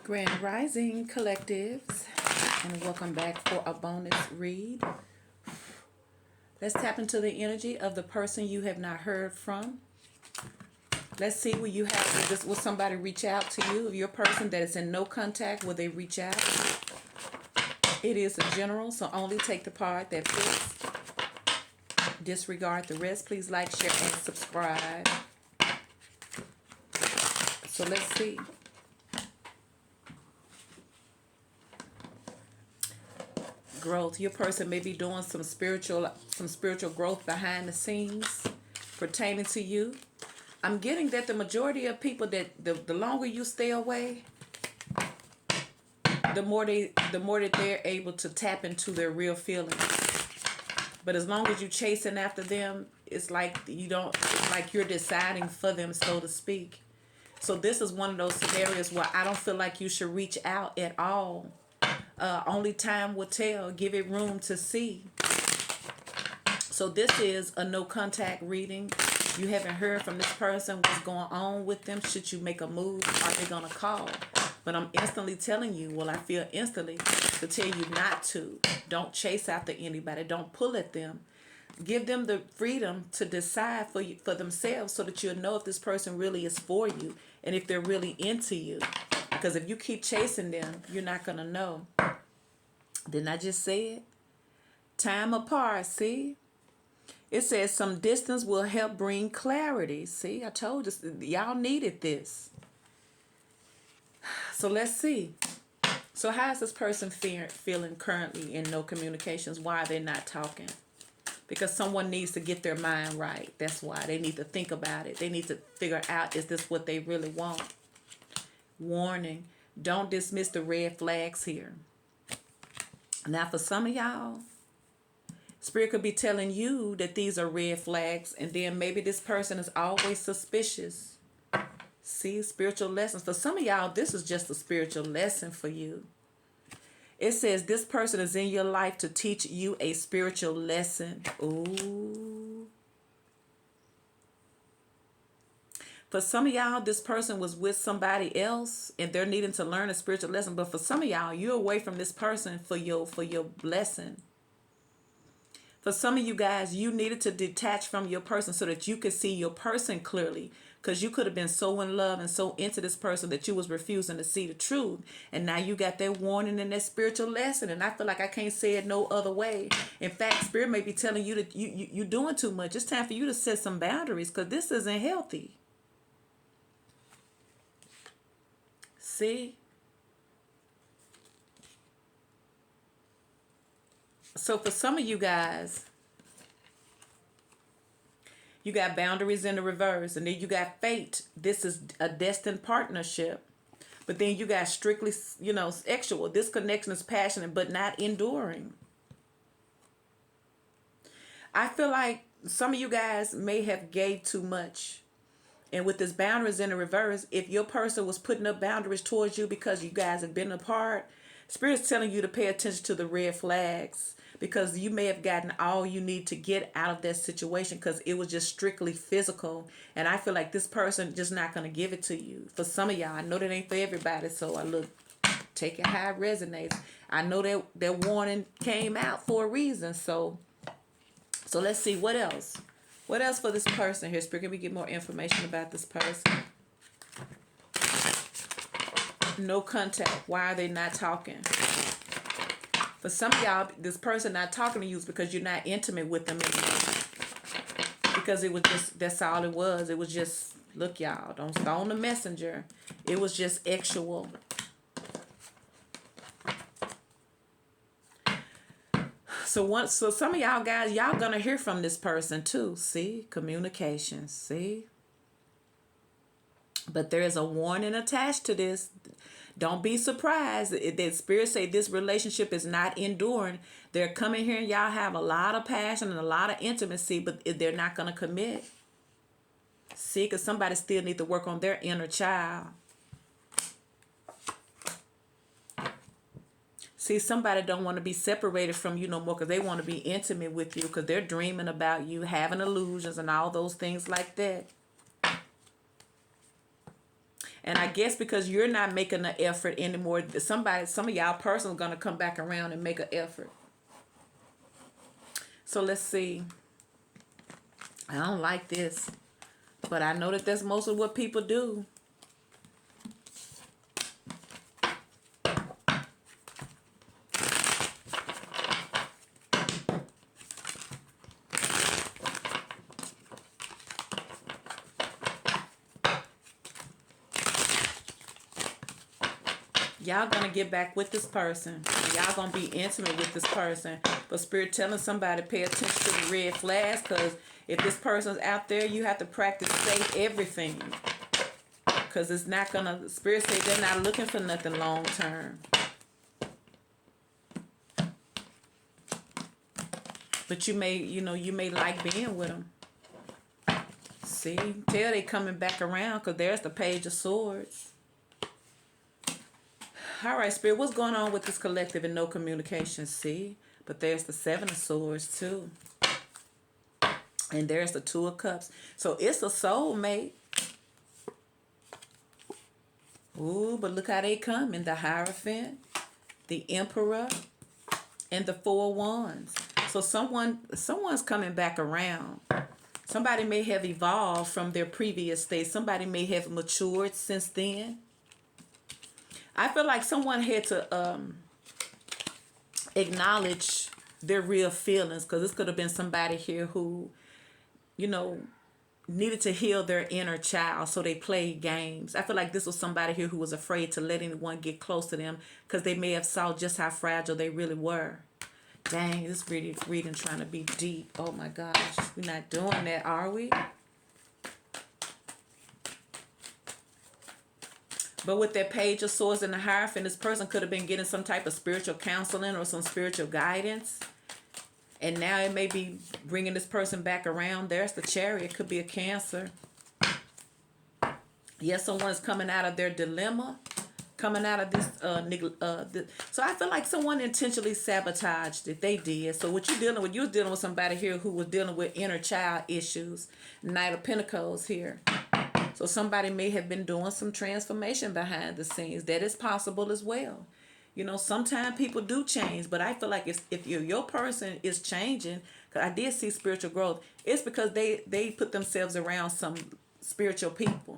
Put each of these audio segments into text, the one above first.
Grand Rising Collectives, and welcome back for a bonus read. Let's tap into the energy of the person you have not heard from. Let's see, will somebody reach out to you? If your person that is in no contact, will they reach out? It is a general, so only take the part that fits. Disregard the rest. Please like, share, and subscribe. So let's see. Growth. Your person may be doing some spiritual growth behind the scenes pertaining to you. I'm getting that the majority of people that the longer you stay away, the more that they're able to tap into their real feelings. But as long as you're chasing after them, it's like you're deciding for them, so to speak. So this is one of those scenarios where I don't feel like you should reach out at all. Only time will tell. Give it room to see. So this is a no contact reading. You haven't heard from this person. What's going on with them? Should you make a move? Are they going to call? But I'm instantly telling you, I feel instantly to tell you not to. Don't chase after anybody. Don't pull at them. Give them the freedom to decide for themselves so that you'll know if this person really is for you and if they're really into you. Because if you keep chasing them, you're not going to know. Didn't I just say it? Time apart, see? It says some distance will help bring clarity. See, I told you, y'all needed this. So let's see. So how is this person feeling currently in no communications? Why are they not talking? Because someone needs to get their mind right. That's why. They need to think about it. They need to figure out, is this what they really want? Warning, don't dismiss the red flags here. Now, for some of y'all, Spirit could be telling you that these are red flags, and then maybe this person is always suspicious. See, spiritual lessons. For some of y'all, this is just a spiritual lesson for you. It says this person is in your life to teach you a spiritual lesson. Ooh. For some of y'all, this person was with somebody else and they're needing to learn a spiritual lesson. But for some of y'all, you're away from this person for your blessing. For some of you guys, you needed to detach from your person so that you could see your person clearly. Because you could have been so in love and so into this person that you was refusing to see the truth. And now you got that warning and that spiritual lesson. And I feel like I can't say it no other way. In fact, Spirit may be telling you that you're doing too much. It's time for you to set some boundaries because this isn't healthy. See? So for some of you guys, you got boundaries in the reverse, and then you got fate. This is a destined partnership. But then you got strictly, sexual. This connection is passionate, but not enduring. I feel like some of you guys may have gave too much. And with this boundaries in the reverse, if your person was putting up boundaries towards you because you guys have been apart, Spirit's telling you to pay attention to the red flags. Because you may have gotten all you need to get out of that situation because it was just strictly physical. And I feel like this person just not going to give it to you. For some of y'all, I know that ain't for everybody. So take it how it resonates. I know that warning came out for a reason. So let's see what else. What else for this person here? Spirit, can we get more information about this person? No contact. Why are they not talking? For some of y'all, this person not talking to you is because you're not intimate with them anymore. Because it was just, that's all it was. It was just, look y'all, don't stone the messenger. It was just sexual. So some of y'all guys, y'all gonna hear from this person too. See, communication, see. But there is a warning attached to this. Don't be surprised that Spirit say this relationship is not enduring. They're coming here and y'all have a lot of passion and a lot of intimacy, but they're not going to commit. See, because somebody still need to work on their inner child. See, somebody don't want to be separated from you no more because they want to be intimate with you because they're dreaming about you, having illusions and all those things like that. And I guess because you're not making the effort anymore, some of y'all person is going to come back around and make an effort. So let's see. I don't like this, but I know that that's most of what people do. Y'all gonna get back with this person. Y'all gonna be intimate with this person. But Spirit telling somebody pay attention to the red flags, because if this person's out there, you have to practice safe everything. Because it's not gonna, Spirit say they're not looking for nothing long term. But you may, you may like being with them. See, tell they coming back around, because there's the Page of Swords. All right, Spirit, what's going on with this collective and no communication? See, but there's the Seven of Swords too. And there's the Two of Cups. So it's a soulmate. Ooh, but look how they come in the Hierophant, the Emperor, and the Four of Wands. So someone's coming back around. Somebody may have evolved from their previous state. Somebody may have matured since then. I feel like someone had to acknowledge their real feelings, because this could have been somebody here who, needed to heal their inner child, so they played games. I feel like this was somebody here who was afraid to let anyone get close to them, because they may have saw just how fragile they really were. Dang, this reading trying to be deep. Oh my gosh, we're not doing that, are we? But with that Page of Swords and the Hierophant, this person could have been getting some type of spiritual counseling or some spiritual guidance. And now it may be bringing this person back around. There's the Chariot. Could be a Cancer. Yes, someone's coming out of their dilemma. Coming out of this. So I feel like someone intentionally sabotaged it. They did. So what you're dealing with, you're dealing with somebody here who was dealing with inner child issues. Knight of Pentacles here. So somebody may have been doing some transformation behind the scenes. That is possible as well. Sometimes people do change, but I feel like if your person is changing, because I did see spiritual growth, it's because they put themselves around some spiritual people.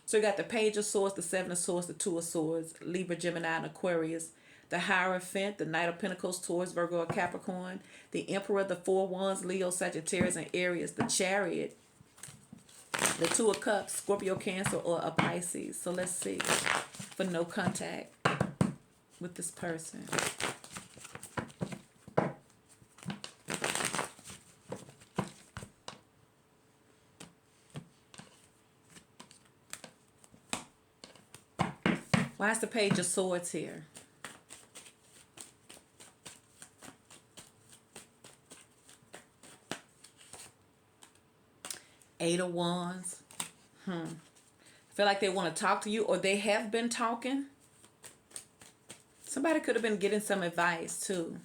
So you got the Page of Swords, the Seven of Swords, the Two of Swords, Libra, Gemini, and Aquarius, the Hierophant, the Knight of Pentacles, Taurus, Virgo, and Capricorn, the Emperor, the Four of Wands, Leo, Sagittarius, and Aries, the Chariot, the Two of Cups, Scorpio, Cancer, or a Pisces. So let's see. For no contact with this person. Why is the Page of Swords here? Eight of Wands. I feel like they want to talk to you, or they have been talking. Somebody could have been getting some advice too.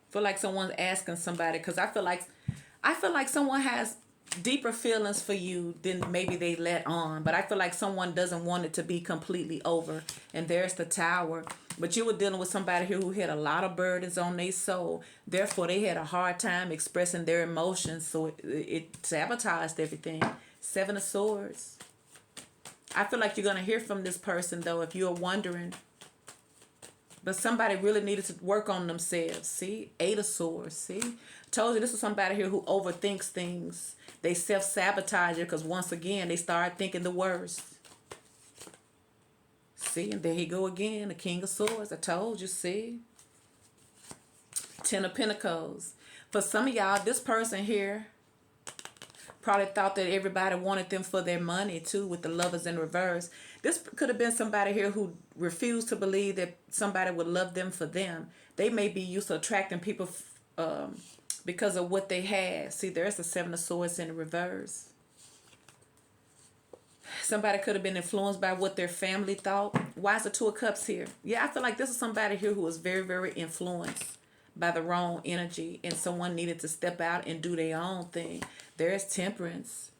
Feel like someone's asking somebody, because I feel like someone has deeper feelings for you than maybe they let on. But I feel like someone doesn't want it to be completely over. And there's the Tower. But you were dealing with somebody here who had a lot of burdens on their soul. Therefore, they had a hard time expressing their emotions. So it sabotaged everything. Seven of Swords. I feel like you're going to hear from this person, though, if you're wondering. But somebody really needed to work on themselves. See? Eight of Swords. See? Told you this is somebody here who overthinks things. They self-sabotage it because once again, they start thinking the worst. See? And there he go again. The King of Swords. I told you. See? Ten of Pentacles. For some of y'all, this person here probably thought that everybody wanted them for their money too, with the Lovers in reverse. This could have been somebody here who refused to believe that somebody would love them for them. They may be used to attracting people because of what they had. See, there's the Seven of Swords in reverse. Somebody could have been influenced by what their family thought. Why is the Two of Cups here? Yeah, I feel like this is somebody here who was very, very influenced by the wrong energy, and someone needed to step out and do their own thing. There's Temperance.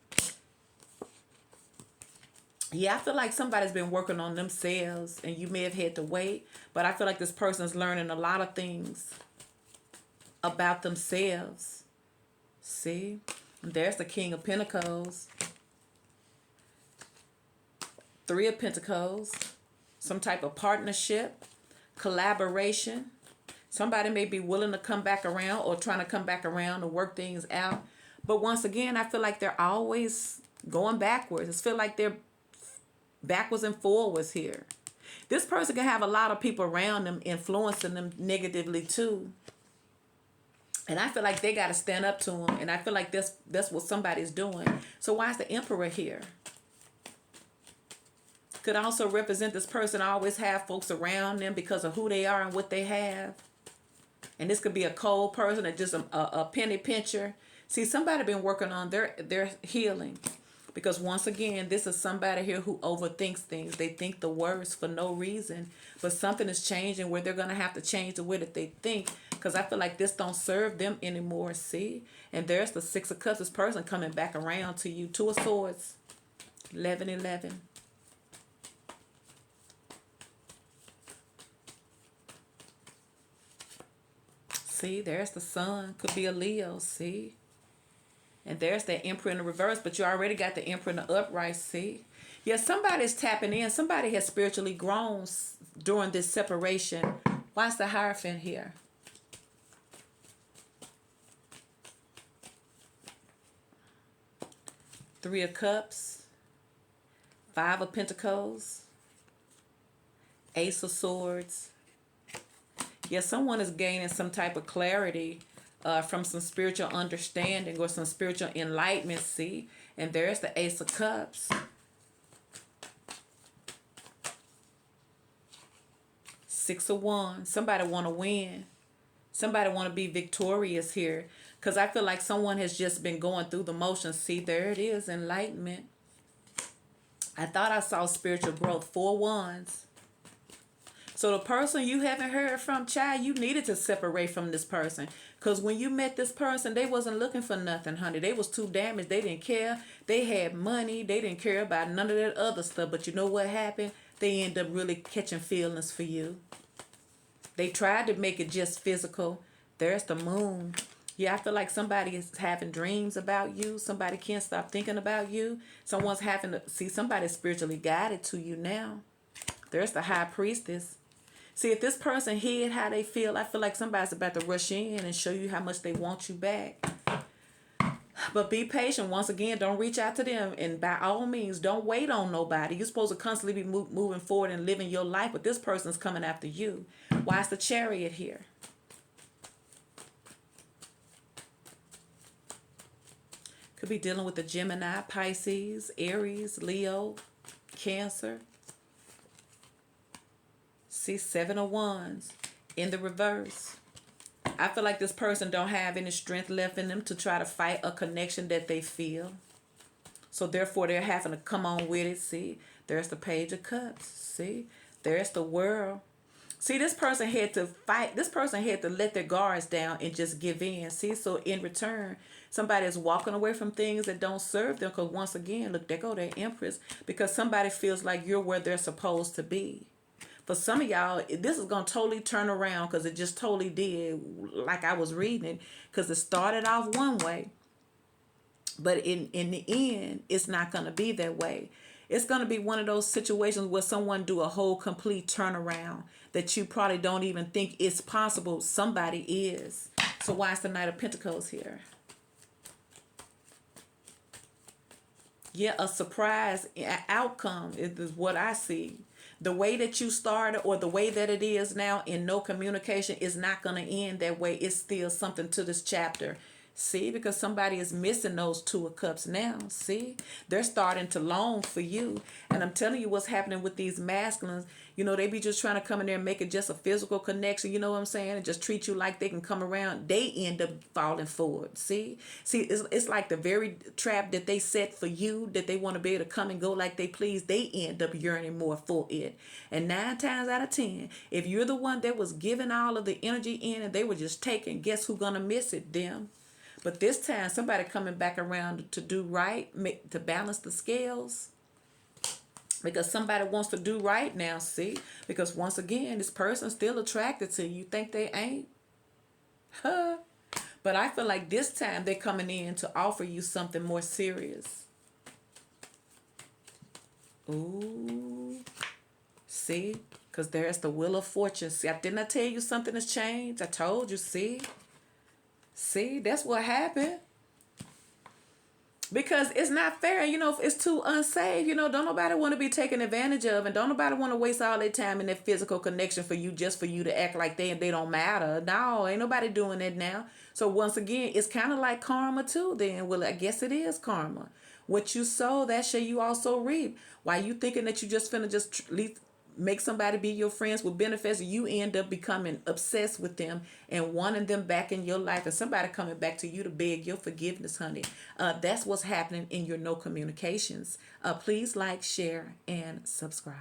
Yeah, I feel like somebody's been working on themselves and you may have had to wait, but I feel like this person's learning a lot of things about themselves. See? There's the King of Pentacles. Three of Pentacles. Some type of partnership, collaboration. Somebody may be willing to come back around or trying to come back around to work things out. But once again, I feel like they're always going backwards. I feel like they're backwards and forwards here. This person can have a lot of people around them influencing them negatively too. And I feel like they got to stand up to them. And I feel like that's what somebody's doing. So why is the Emperor here? Could also represent this person always have folks around them because of who they are and what they have. And this could be a cold person or just a penny pincher. See, somebody been working on their healing. Because once again, this is somebody here who overthinks things. They think the worst for no reason. But something is changing where they're going to have to change the way that they think. Because I feel like this don't serve them anymore, see? And there's the Six of Cups. This person coming back around to you. Two of Swords. 11-11. See, there's the Sun. Could be a Leo, see? And there's the Emperor in the reverse, but you already got the Emperor in the upright, see? Yeah, somebody's tapping in. Somebody has spiritually grown during this separation. Why's the Hierophant here? Three of Cups. Five of Pentacles. Ace of Swords. Yeah, someone is gaining some type of clarity from some spiritual understanding or some spiritual enlightenment, see? And there's the Ace of Cups. Six of Wands. Somebody want to win. Somebody want to be victorious here. Because I feel like someone has just been going through the motions. See, there it is, enlightenment. I thought I saw spiritual growth. Four Wands. So the person you haven't heard from, child, you needed to separate from this person. Because when you met this person, they wasn't looking for nothing, honey. They was too damaged. They didn't care. They had money. They didn't care about none of that other stuff. But you know what happened? They end up really catching feelings for you. They tried to make it just physical. There's the Moon. Yeah, I feel like somebody is having dreams about you. Somebody can't stop thinking about you. Someone's having to see somebody spiritually guided to you now. There's the High Priestess. See, if this person hid how they feel, I feel like somebody's about to rush in and show you how much they want you back. But be patient. Once again, don't reach out to them. And by all means, don't wait on nobody. You're supposed to constantly be moving forward and living your life. But this person's coming after you. Why is the Chariot here? Could be dealing with the Gemini, Pisces, Aries, Leo, Cancer. See, Seven of Wands in the reverse. I feel like this person don't have any strength left in them to try to fight a connection that they feel. So therefore, they're having to come on with it. See, there's the Page of Cups. See, there's the World. See, this person had to fight. This person had to let their guards down and just give in. See, so in return, somebody is walking away from things that don't serve them. Because once again, look, there go their Empress. Because somebody feels like you're where they're supposed to be. For some of y'all, this is going to totally turn around because it just totally did, like I was reading it, because it started off one way. But in the end, it's not going to be that way. It's going to be one of those situations where someone do a whole complete turnaround that you probably don't even think it's possible. Somebody is. So why is the Knight of Pentacles here? Yeah, a surprise outcome is what I see. The way that you started or the way that it is now in no communication is not going to end that way. It's still something to this chapter. See, because somebody is missing those Two of Cups now. See, they're starting to long for you. And I'm telling you what's happening with these masculines. You know, they be just trying to come in there and make it just a physical connection. You know what I'm saying? And just treat you like they can come around. They end up falling for it. See, it's like the very trap that they set for you, that they want to be able to come and go like they please. They end up yearning more for it. And 9 times out of 10, if you're the one that was giving all of the energy in and they were just taking, guess who's going to miss it? Them. But this time, somebody coming back around to do right, to balance the scales. Because somebody wants to do right now, see? Because once again, this person's still attracted to you. You think they ain't? Huh? But I feel like this time they're coming in to offer you something more serious. Ooh. See? Because there's the Wheel of Fortune. See, didn't I tell you something has changed? I told you, see? See, that's what happened. Because it's not fair, it's too unsafe. Don't nobody want to be taken advantage of, and don't nobody want to waste all their time in that physical connection for you, just for you to act like they don't matter. No, ain't nobody doing that now. So once again, it's kind of like karma too then. Well, I guess it is karma. What you sow, that shall you also reap. Why you thinking that you just finna make somebody be your friends with benefits, you end up becoming obsessed with them and wanting them back in your life, and somebody coming back to you to beg your forgiveness, honey. That's what's happening in your no communications. Please like, share, and subscribe.